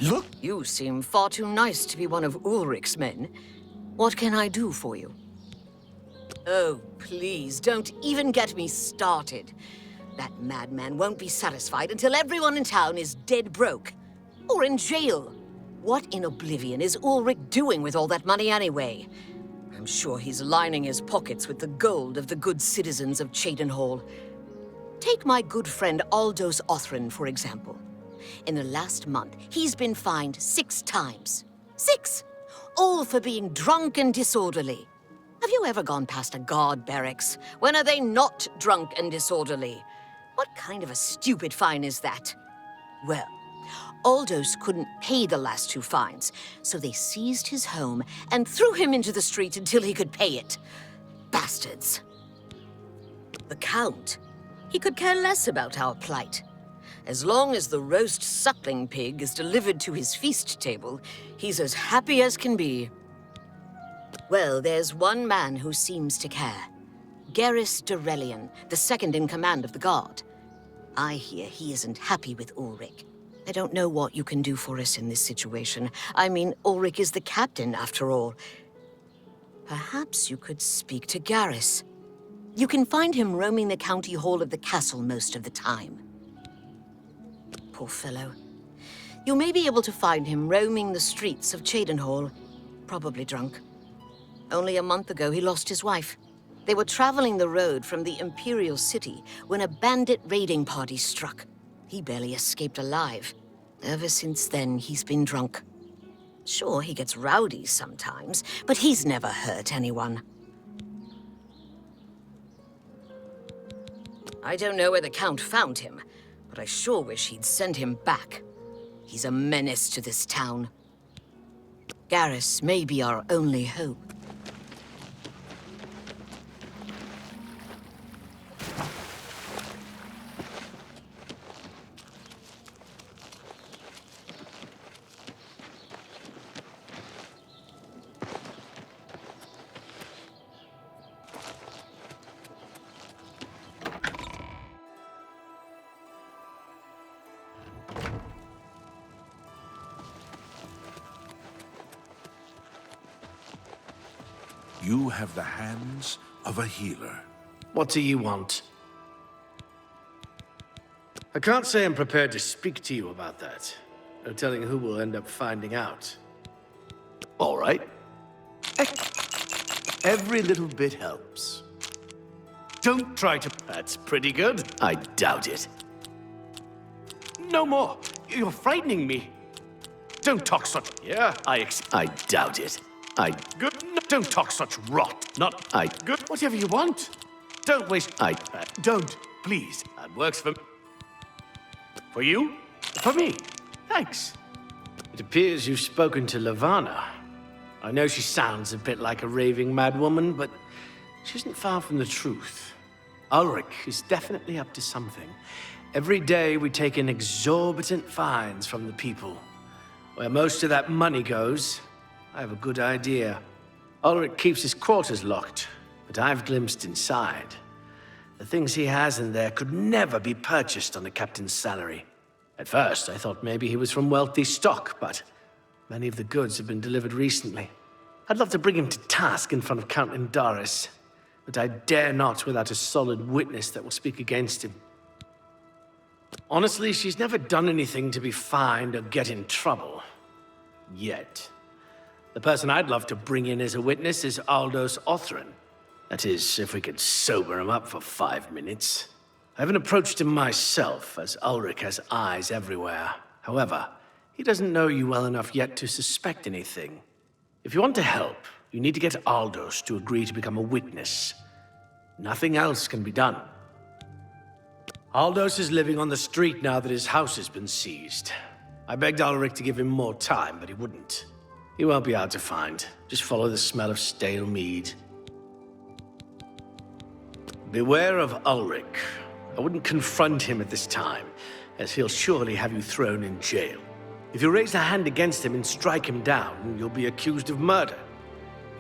Look! You seem far too nice to be one of Ulrich's men. What can I do for you? Oh, please, don't even get me started. That madman won't be satisfied until everyone in town is dead broke. Or in jail. What in Oblivion is Ulrich doing with all that money anyway? I'm sure he's lining his pockets with the gold of the good citizens of Cheydinhall. Take my good friend Aldous Othran, for example. In the last month, he's been fined 6 times. 6! All for being drunk and disorderly. Have you ever gone past a guard barracks? When are they not drunk and disorderly? What kind of a stupid fine is that? Well, Aldous couldn't pay the last 2 fines, so they seized his home and threw him into the street until he could pay it. Bastards. The Count, he could care less about our plight. As long as the roast suckling pig is delivered to his feast table, he's as happy as can be. Well, there's one man who seems to care. Garrus Dorellian, the second in command of the guard. I hear he isn't happy with Ulrich. I don't know what you can do for us in this situation. I mean, Ulrich is the captain, after all. Perhaps you could speak to Garrus. You can find him roaming the county hall of the castle most of the time. Poor fellow. You may be able to find him roaming the streets of Cheydinhall, probably drunk. Only a month ago, he lost his wife. They were traveling the road from the Imperial City when a bandit raiding party struck. He barely escaped alive. Ever since then, he's been drunk. Sure, he gets rowdy sometimes, but he's never hurt anyone. I don't know where the Count found him, but I sure wish he'd send him back. He's a menace to this town. Garrus may be our only hope. You have the hands of a healer. What do you want? I can't say I'm prepared to speak to you about that. No telling who will end up finding out. All right. Every little bit helps. Don't try to... That's pretty good. I doubt it. No more. You're frightening me. Don't talk such... Yeah, I doubt it. Good. No, don't talk such rot. Not... Good. Whatever you want. Don't waste... Don't. Please. That works for... For you? For me. Thanks. It appears you've spoken to Levana. I know she sounds a bit like a raving madwoman, but she isn't far from the truth. Ulrich is definitely up to something. Every day we take in exorbitant fines from the people. Where most of that money goes, I have a good idea. Ulrich keeps his quarters locked, but I've glimpsed inside. The things he has in there could never be purchased on a captain's salary. At first, I thought maybe he was from wealthy stock, but many of the goods have been delivered recently. I'd love to bring him to task in front of Count Indaris, but I dare not without a solid witness that will speak against him. Honestly, she's never done anything to be fined or get in trouble. Yet. The person I'd love to bring in as a witness is Aldous Othran. That is, if we could sober him up for 5 minutes. I haven't approached him myself, as Ulrich has eyes everywhere. However, he doesn't know you well enough yet to suspect anything. If you want to help, you need to get Aldous to agree to become a witness. Nothing else can be done. Aldous is living on the street now that his house has been seized. I begged Ulrich to give him more time, but he wouldn't. He won't be hard to find. Just follow the smell of stale mead. Beware of Ulrich. I wouldn't confront him at this time, as he'll surely have you thrown in jail. If you raise a hand against him and strike him down, you'll be accused of murder.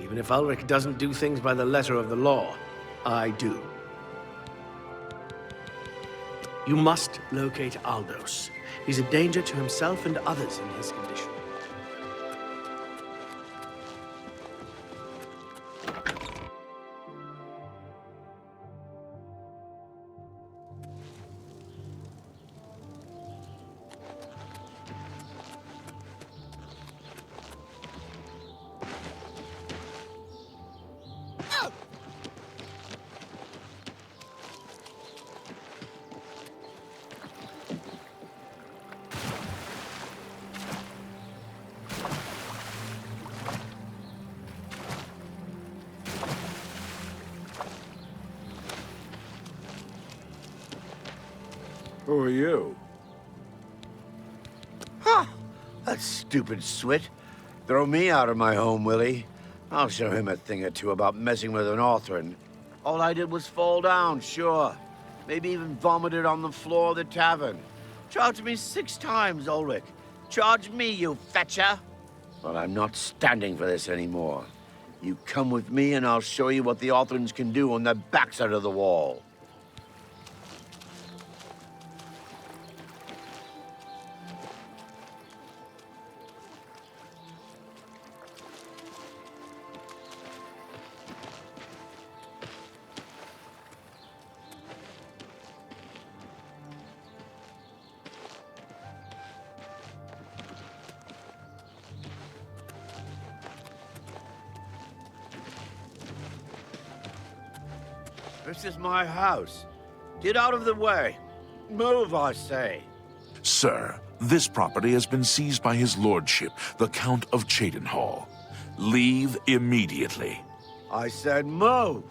Even if Ulrich doesn't do things by the letter of the law, I do. You must locate Aldous. He's a danger to himself and others in his condition. Who are you? That stupid swit. Throw me out of my home, Willie. I'll show him a thing or two about messing with an Orphan. All I did was fall down, sure. Maybe even vomited on the floor of the tavern. Charged me 6 times, Ulrich. Charge me, you fetcher. But I'm not standing for this anymore. You come with me and I'll show you what the Orphans can do on the backside of the wall. This is my house. Get out of the way. Move, I say. Sir, this property has been seized by his lordship, the Count of Cheydinhal. Leave immediately. I said move.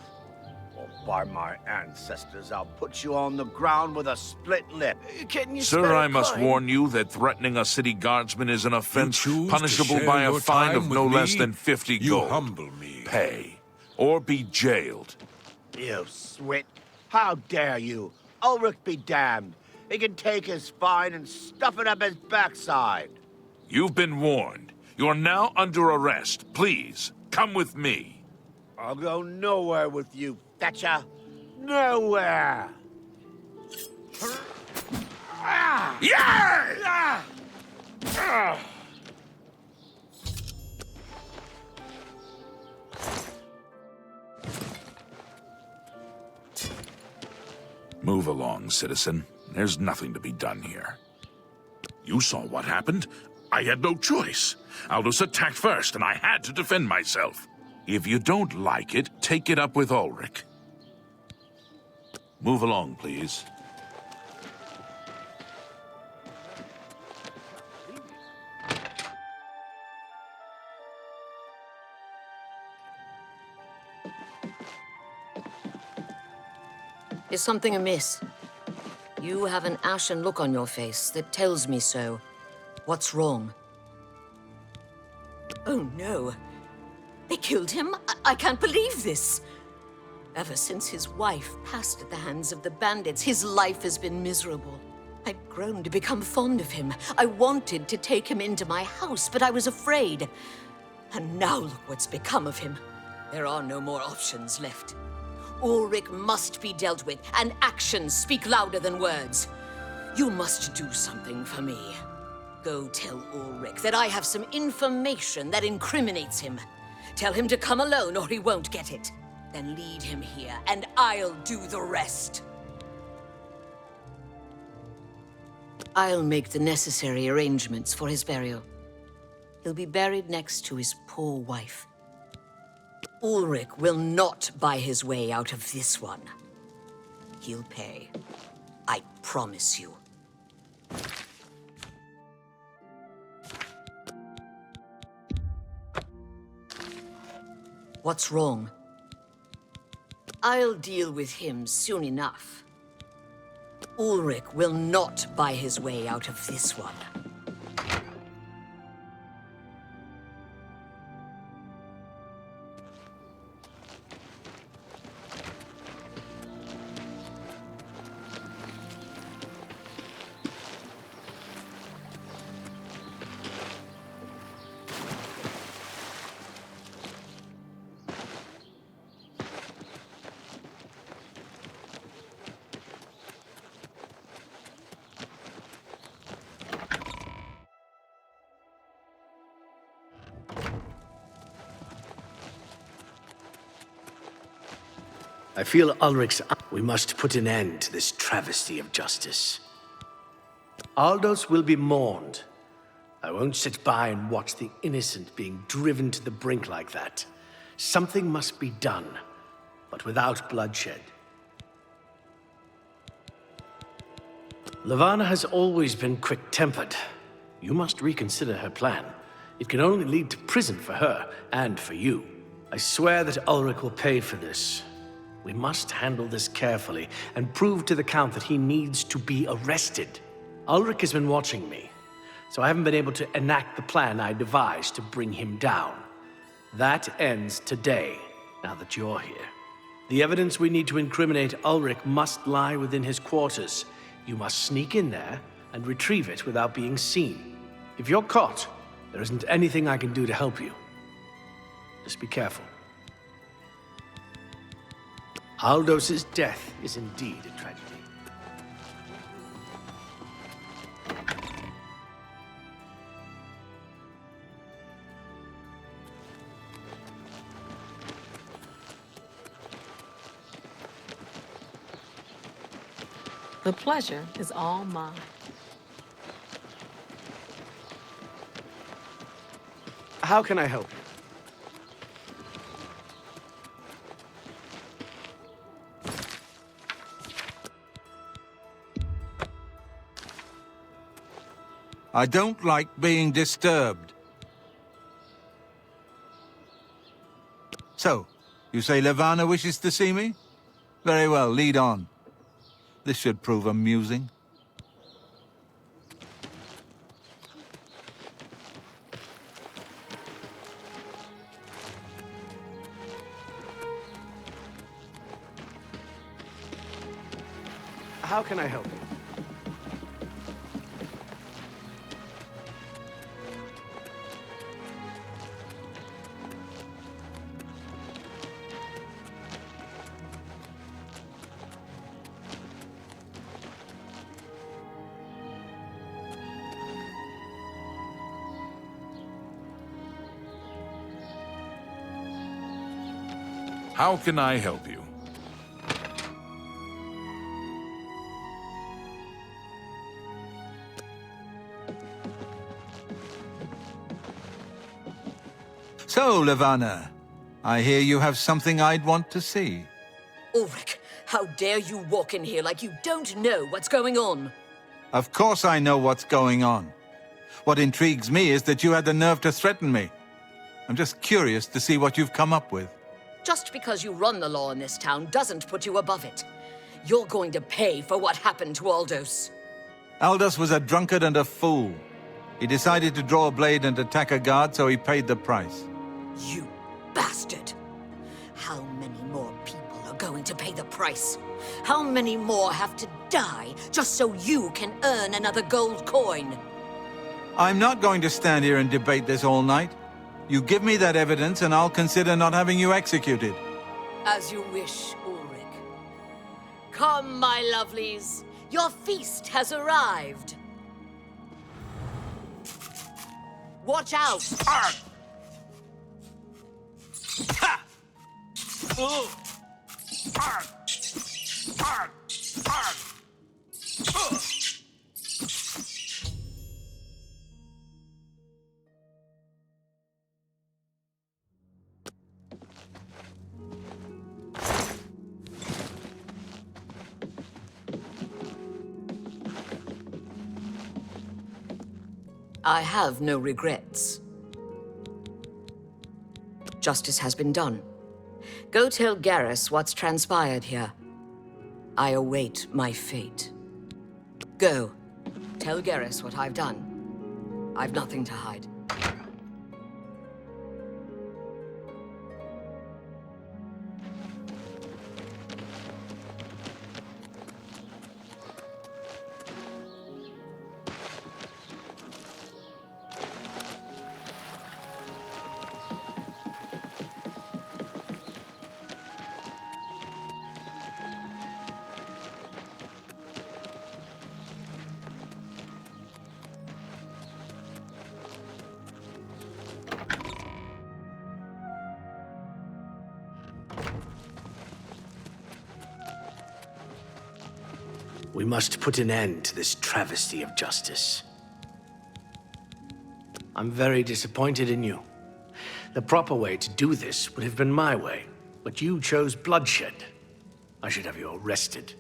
Or by my ancestors, I'll put you on the ground with a split lip. Can you Sir, spare a I must coin? warn you that threatening a city guardsman is an offense choose to punishable share by a your fine time of with no me? less than 50 You gold. humble me. Pay, or be jailed. You swit. How dare you? Ulrich be damned. He can take his fine and stuff it up his backside. You've been warned. You're now under arrest. Please, come with me. I'll go nowhere with you, Thatcher. Nowhere. Yeah! Move along, citizen. There's nothing to be done here. You saw what happened. I had no choice. Aldous attacked first, and I had to defend myself. If you don't like it, take it up with Ulrich. Move along, please. Is something amiss? You have an ashen look on your face that tells me so. What's wrong? Oh, no. They killed him? I can't believe this. Ever since his wife passed at the hands of the bandits, his life has been miserable. I'd grown to become fond of him. I wanted to take him into my house, but I was afraid. And now look what's become of him. There are no more options left. Ulrich must be dealt with, and actions speak louder than words. You must do something for me. Go tell Ulrich that I have some information that incriminates him. Tell him to come alone or he won't get it. Then lead him here, and I'll do the rest. I'll make the necessary arrangements for his burial. He'll be buried next to his poor wife. Ulrich will not buy his way out of this one. He'll pay. I promise you. What's wrong? I'll deal with him soon enough. Ulrich will not buy his way out of this one. I feel Ulrich's... We must put an end to this travesty of justice. Aldous will be mourned. I won't sit by and watch the innocent being driven to the brink like that. Something must be done, but without bloodshed. Levana has always been quick-tempered. You must reconsider her plan. It can only lead to prison for her and for you. I swear that Ulrich will pay for this. We must handle this carefully and prove to the Count that he needs to be arrested. Ulrich has been watching me, so I haven't been able to enact the plan I devised to bring him down. That ends today, now that you're here. The evidence we need to incriminate Ulrich must lie within his quarters. You must sneak in there and retrieve it without being seen. If you're caught, there isn't anything I can do to help you. Just be careful. Aldos's death is indeed a tragedy. The pleasure is all mine. How can I help you? I don't like being disturbed. So, you say Levana wishes to see me? Very well, lead on. This should prove amusing. How can I help you? How can I help you? So, Levana, I hear you have something I'd want to see. Ulrich, how dare you walk in here like you don't know what's going on? Of course I know what's going on. What intrigues me is that you had the nerve to threaten me. I'm just curious to see what you've come up with. Just because you run the law in this town doesn't put you above it. You're going to pay for what happened to Aldous. Aldous was a drunkard and a fool. He decided to draw a blade and attack a guard, so he paid the price. You bastard! How many more people are going to pay the price? How many more have to die just so you can earn another gold coin? I'm not going to stand here and debate this all night. You give me that evidence and I'll consider not having you executed. As you wish, Ulrich. Come, my lovelies. Your feast has arrived. Watch out! Ah! Ha! Ah! Ah! Ah! Ah! Ah! I have no regrets. Justice has been done. Go tell Garrus what's transpired here. I await my fate. Go. Tell Garrus what I've done. I've nothing to hide. We must put an end to this travesty of justice. I'm very disappointed in you. The proper way to do this would have been my way, but you chose bloodshed. I should have you arrested.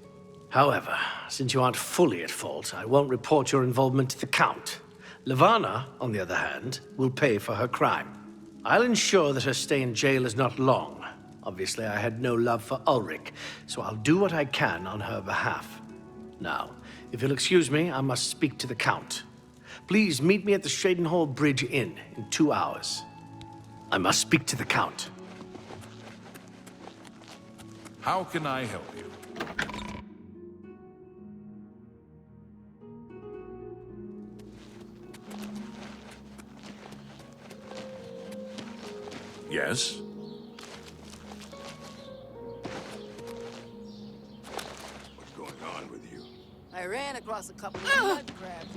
However, since you aren't fully at fault, I won't report your involvement to the Count. Levana, on the other hand, will pay for her crime. I'll ensure that her stay in jail is not long. Obviously, I had no love for Ulrich, so I'll do what I can on her behalf. Now, if you'll excuse me, I must speak to the Count. Please meet me at the Shadenhall Bridge Inn in 2 hours. I must speak to the Count. How can I help you? Yes? What's going on with you? I ran across a couple of mud crabs.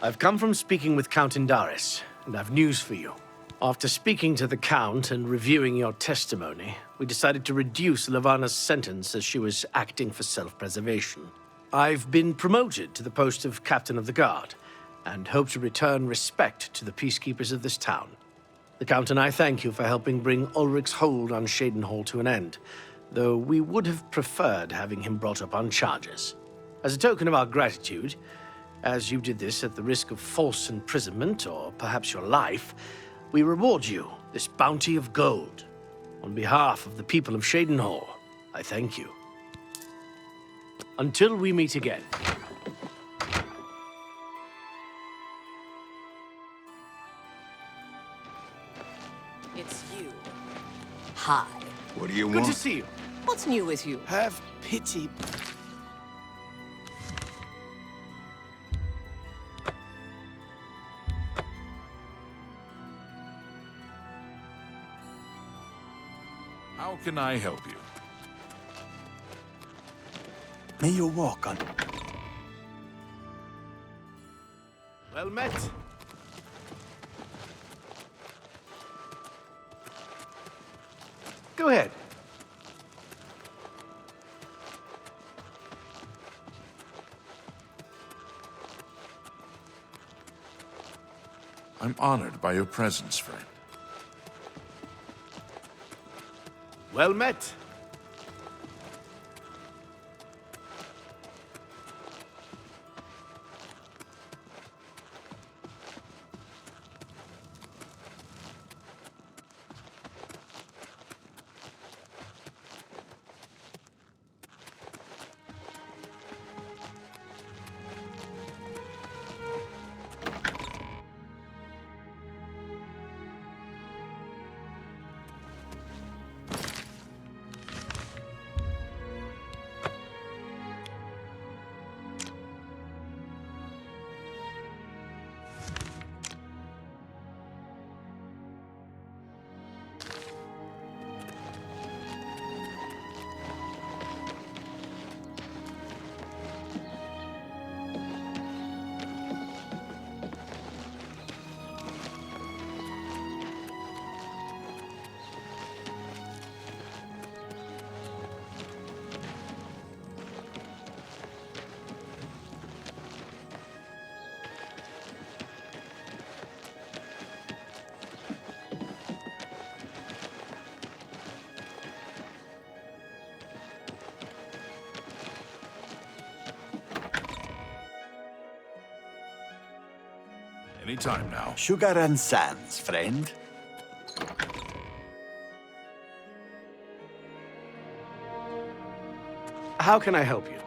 I've come from speaking with Count Indaris, and I've news for you. After speaking to the Count and reviewing your testimony, we decided to reduce Levana's sentence as she was acting for self-preservation. I've been promoted to the post of Captain of the Guard, and hope to return respect to the peacekeepers of this town. The Count and I thank you for helping bring Ulrich's hold on Shadenhall to an end, though we would have preferred having him brought up on charges. As a token of our gratitude, as you did this at the risk of false imprisonment, or perhaps your life, we reward you this bounty of gold. On behalf of the people of Shadenhall, I thank you. Until we meet again. It's you. Hi. What do you Good want? to see you. What's new with you? Have pity. How can I help you? May you walk on. Well met. Go ahead. I'm honored by your presence, friend. Well met. Any time now. Sugar and sands, friend. How can I help you?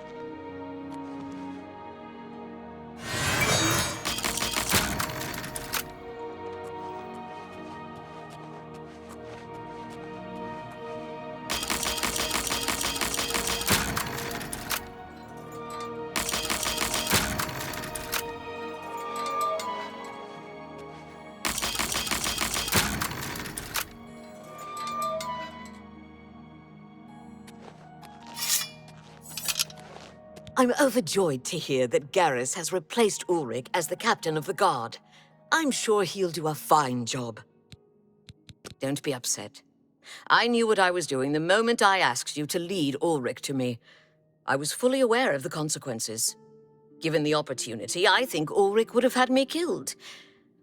I'm overjoyed to hear that Garrus has replaced Ulrich as the captain of the guard. I'm sure he'll do a fine job. Don't be upset. I knew what I was doing the moment I asked you to lead Ulrich to me. I was fully aware of the consequences. Given the opportunity, I think Ulrich would have had me killed.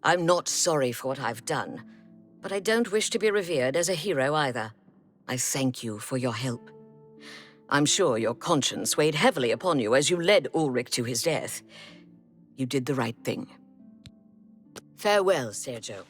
I'm not sorry for what I've done, but I don't wish to be revered as a hero either. I thank you for your help. I'm sure your conscience weighed heavily upon you as you led Ulrich to his death. You did the right thing. Farewell, Sergio.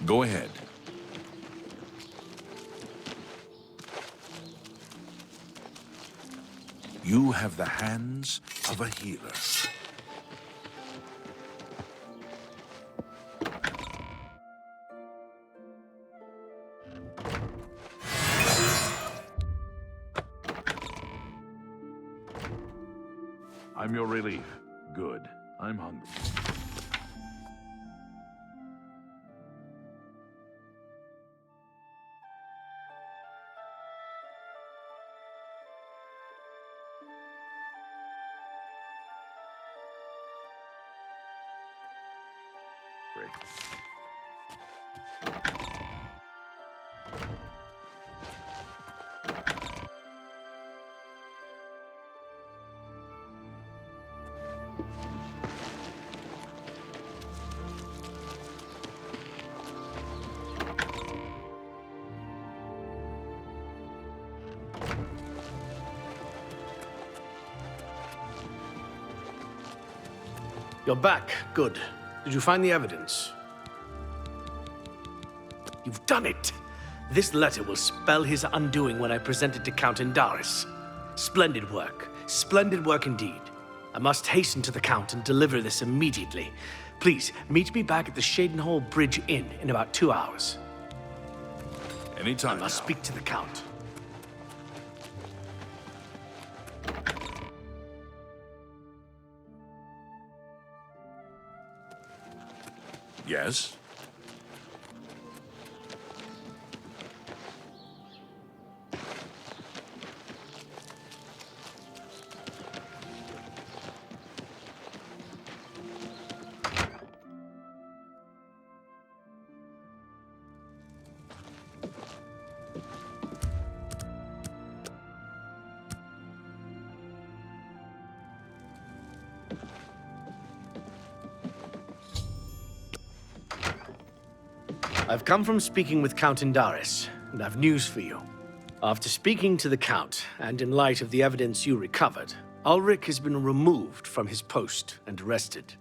Go ahead. You have the hands of a healer. I'm your relief. Good. I'm hungry. You're back. Good. Did you find the evidence? You've done it! This letter will spell his undoing when I present it to Count Indaris. Splendid work. Splendid work indeed. I must hasten to the Count and deliver this immediately. Please, meet me back at the Shadenhall Bridge Inn in about 2 hours. Anytime I must now. speak to the Count. Yes? I've come from speaking with Count Indaris, and I've news for you. After speaking to the Count, and in light of the evidence you recovered, Ulrich has been removed from his post and arrested.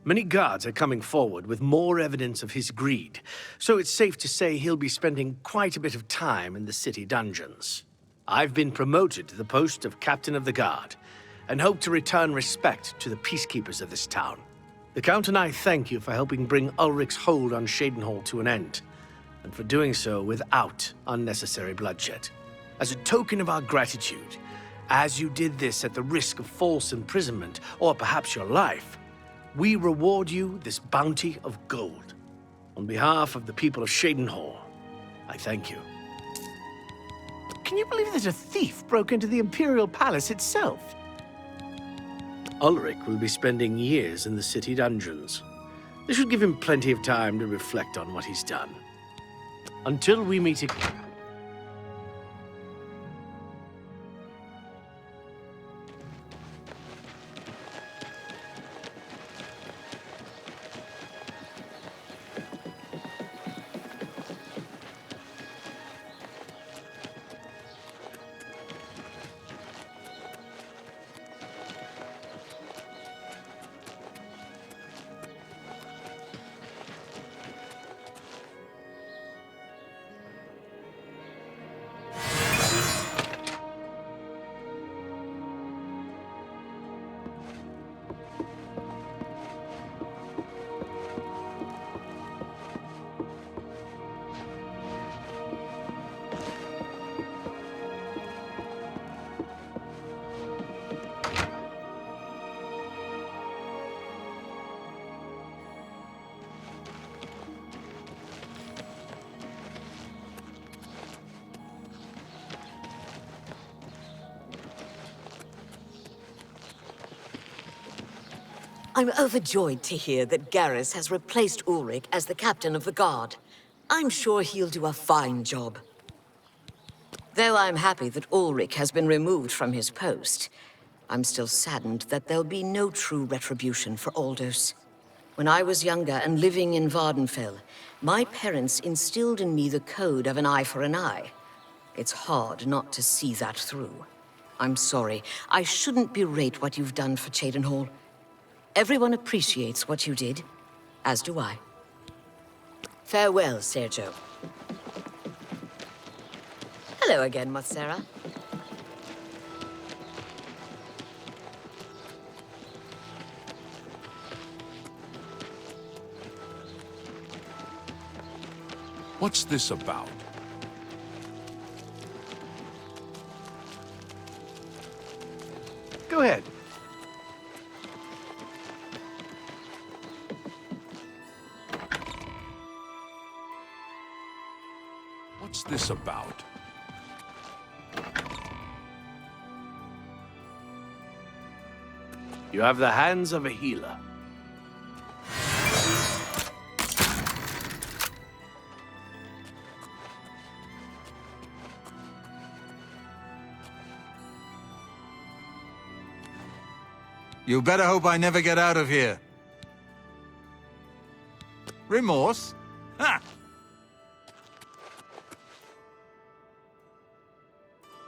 Many guards are coming forward with more evidence of his greed, so it's safe to say he'll be spending quite a bit of time in the city dungeons. I've been promoted to the post of Captain of the Guard, and hope to return respect to the peacekeepers of this town. The Count and I thank you for helping bring Ulrich's hold on Shadenhall to an end, and for doing so without unnecessary bloodshed. As a token of our gratitude, as you did this at the risk of false imprisonment, or perhaps your life, we reward you this bounty of gold. On behalf of the people of Shadenhall, I thank you. Can you believe that a thief broke into the Imperial Palace itself? Ulrich will be spending years in the city dungeons. This should give him plenty of time to reflect on what he's done. Until we meet again. I'm overjoyed to hear that Garrus has replaced Ulrich as the captain of the guard. I'm sure he'll do a fine job. Though I'm happy that Ulrich has been removed from his post, I'm still saddened that there'll be no true retribution for Aldous. When I was younger and living in Vardenfell, my parents instilled in me the code of an eye for an eye. It's hard not to see that through. I'm sorry. I shouldn't berate what you've done for Cheydinhal. Everyone appreciates what you did, as do I. Farewell, Sergio. Hello again, Mothsera. What's this about? Go ahead. What's this about? You have the hands of a healer. You better hope I never get out of here. Remorse? Ha!